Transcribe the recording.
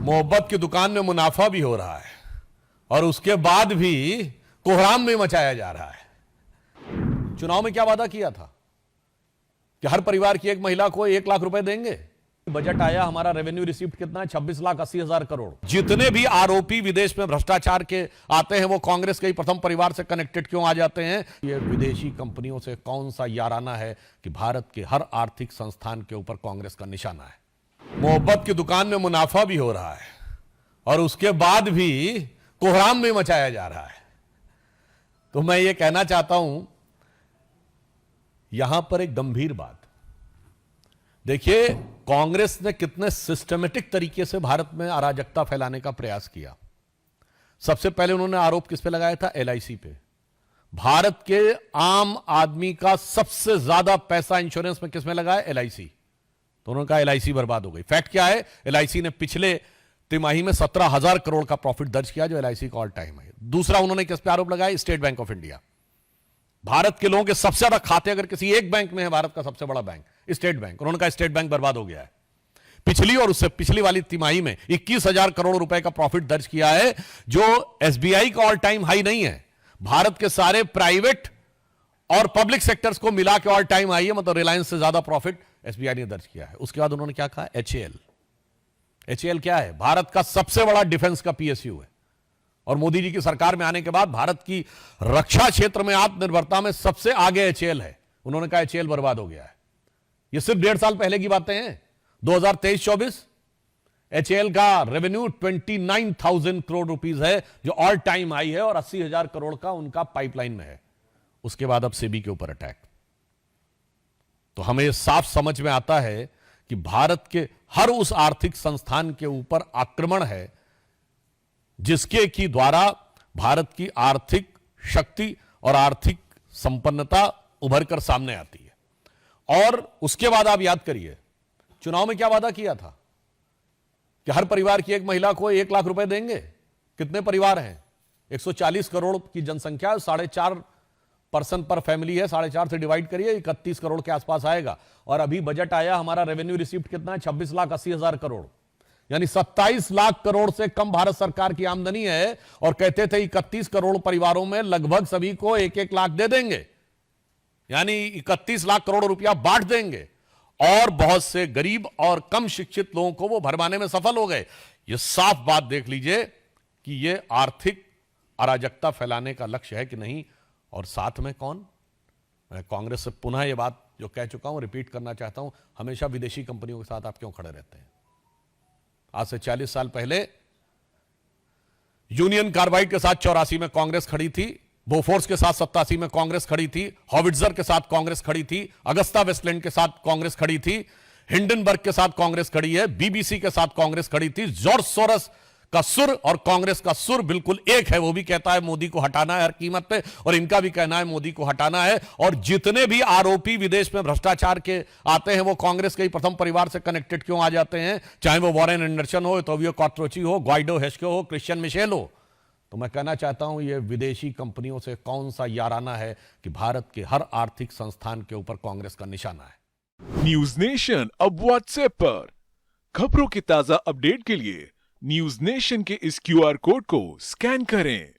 मोहब्बत की दुकान में मुनाफा भी हो रहा है और उसके बाद भी कोहराम भी मचाया जा रहा है। चुनाव में क्या वादा किया था कि हर परिवार की एक महिला को 1 लाख रुपए देंगे। बजट आया, हमारा रेवेन्यू रिसीव्ड कितना है? 26,80,000 करोड़। जितने भी आरोपी विदेश में भ्रष्टाचार के आते हैं वो कांग्रेस के ही प्रथम परिवार से कनेक्टेड क्यों आ जाते हैं? ये विदेशी कंपनियों से कौन सा याराना है कि भारत के हर आर्थिक संस्थान के ऊपर कांग्रेस का निशाना है। मोहब्बत की दुकान में मुनाफा भी हो रहा है और उसके बाद भी कोहराम भी मचाया जा रहा है। तो मैं ये कहना चाहता हूं यहां पर एक गंभीर बात देखिए, कांग्रेस ने कितने सिस्टमेटिक तरीके से भारत में अराजकता फैलाने का प्रयास किया। सबसे पहले उन्होंने आरोप किस पे लगाया था? एलआईसी पे। भारत के आम आदमी का सबसे ज्यादा पैसा इंश्योरेंस में किस में लगा है? एलआईसी। तो उन्होंने कहा एलआईसी बर्बाद हो गई। फैक्ट क्या है? एलआईसी ने पिछले तिमाही में 17,000 करोड़ का प्रॉफिट दर्ज किया, जो एलआईसी का ऑल टाइम है। दूसरा उन्होंने किस पे आरोप लगाया? State bank of India. Bharat के लोगों के सबसे ज्यादा खाते अगर किसी एक बैंक में है, भारत का सबसे बड़ा बैंक स्टेट बैंक, उन्होंने कहा स्टेट बैंक बर्बाद हो गया है। पिछली और उससे पिछली वाली तिमाही में 21,000 करोड़ रुपए का प्रॉफिट दर्ज किया है, जो एसबीआई का ऑल टाइम हाई नहीं है। भारत के सारे प्राइवेट और पब्लिक सेक्टर्स को मिला के ऑल टाइम हाई है, मतलब रिलायंस से ज्यादा प्रॉफिट एसबीआई ने दर्ज किया है। उसके बाद उन्होंने क्या कहा? एचएएल। एचएएल क्या है? भारत का सबसे बड़ा डिफेंस का पीएसयू है और मोदी जी की सरकार में आने के बाद भारत की रक्षा क्षेत्र में आत्मनिर्भरता में सबसे आगे एचएएल है। उन्होंने कहा एचएएल बर्बाद हो गया है। ये सिर्फ 1.5 साल पहले की बातें हैं। 2023-24 एचएएल का रेवेन्यू 29,000 करोड़ रुपीस है, जो ऑल टाइम हाई है, और 80,000 करोड़ का उनका पाइपलाइन में है। उसके बाद अब सेबी के ऊपर अटैक। तो हमें यह साफ समझ में आता है कि भारत के हर उस आर्थिक संस्थान के ऊपर आक्रमण है जिसके की द्वारा भारत की आर्थिक शक्ति और आर्थिक संपन्नता उभर कर सामने आती है। और उसके बाद आप याद करिए, चुनाव में क्या वादा किया था कि हर परिवार की एक महिला को 1 लाख रुपए देंगे। कितने परिवार हैं? 140 करोड़ की जनसंख्या, 4.5 पर्सन पर फैमिली है। 4.5 से डिवाइड करिए, 31 करोड़ के आसपास आएगा। और अभी बजट आया, हमारा रेवेन्यू रिसीव्ड कितना है? 26,80,000 करोड़, यानी 27 लाख करोड़ से कम भारत सरकार की आमदनी है। और कहते थे 31 करोड़ परिवारों में लगभग सभी को 1-1 लाख दे देंगे, यानी 31 लाख करोड़ रुपया बांट देंगे। और बहुत से गरीब और कम शिक्षित लोगों को वो भरमाने में सफल हो गए। ये साफ बात देख लीजिए कि ये आर्थिक अराजकता फैलाने का लक्ष्य है कि नहीं। और साथ में कौन? मैं कांग्रेस से पुनः ये बात जो कह चुका हूं रिपीट करना चाहता हूं, हमेशा विदेशी कंपनियों के साथ आप क्यों खड़े रहते हैं? आज से 40 साल पहले यूनियन कार्बाइड के साथ 84 में कांग्रेस खड़ी थी, बोफोर्स के साथ 87 में कांग्रेस खड़ी थी, हॉविट्जर के साथ कांग्रेस खड़ी थी, अगस्ता वेस्टलैंड के साथ कांग्रेस खड़ी थी, हिंडनबर्ग के साथ कांग्रेस खड़ी है, बीबीसी के साथ कांग्रेस खड़ी थी। जॉर्ज सोरस का सुर और कांग्रेस का सुर बिल्कुल एक है। वो भी कहता है मोदी को हटाना है हर कीमत पे, और इनका भी कहना है मोदी को हटाना है। और जितने भी आरोपी विदेश में भ्रष्टाचार के आते हैं वो कांग्रेस के ही प्रथम परिवार से कनेक्टेड क्यों आ जाते हैं? चाहे वो वॉरेन एंडरसन हो, टोबियो कॉट्रोची हो, ग्वाइडो हेस्को हो, क्रिश्चियन मिशेल हो। तो मैं कहना चाहता हूं ये विदेशी कंपनियों से कौन सा याराना है कि भारत के हर आर्थिक संस्थान के ऊपर कांग्रेस का निशाना है। न्यूज नेशन अब व्हाट्सएप पर खबरों के ताजा अपडेट के लिए न्यूज नेशन के इस क्यूआर कोड को स्कैन करें।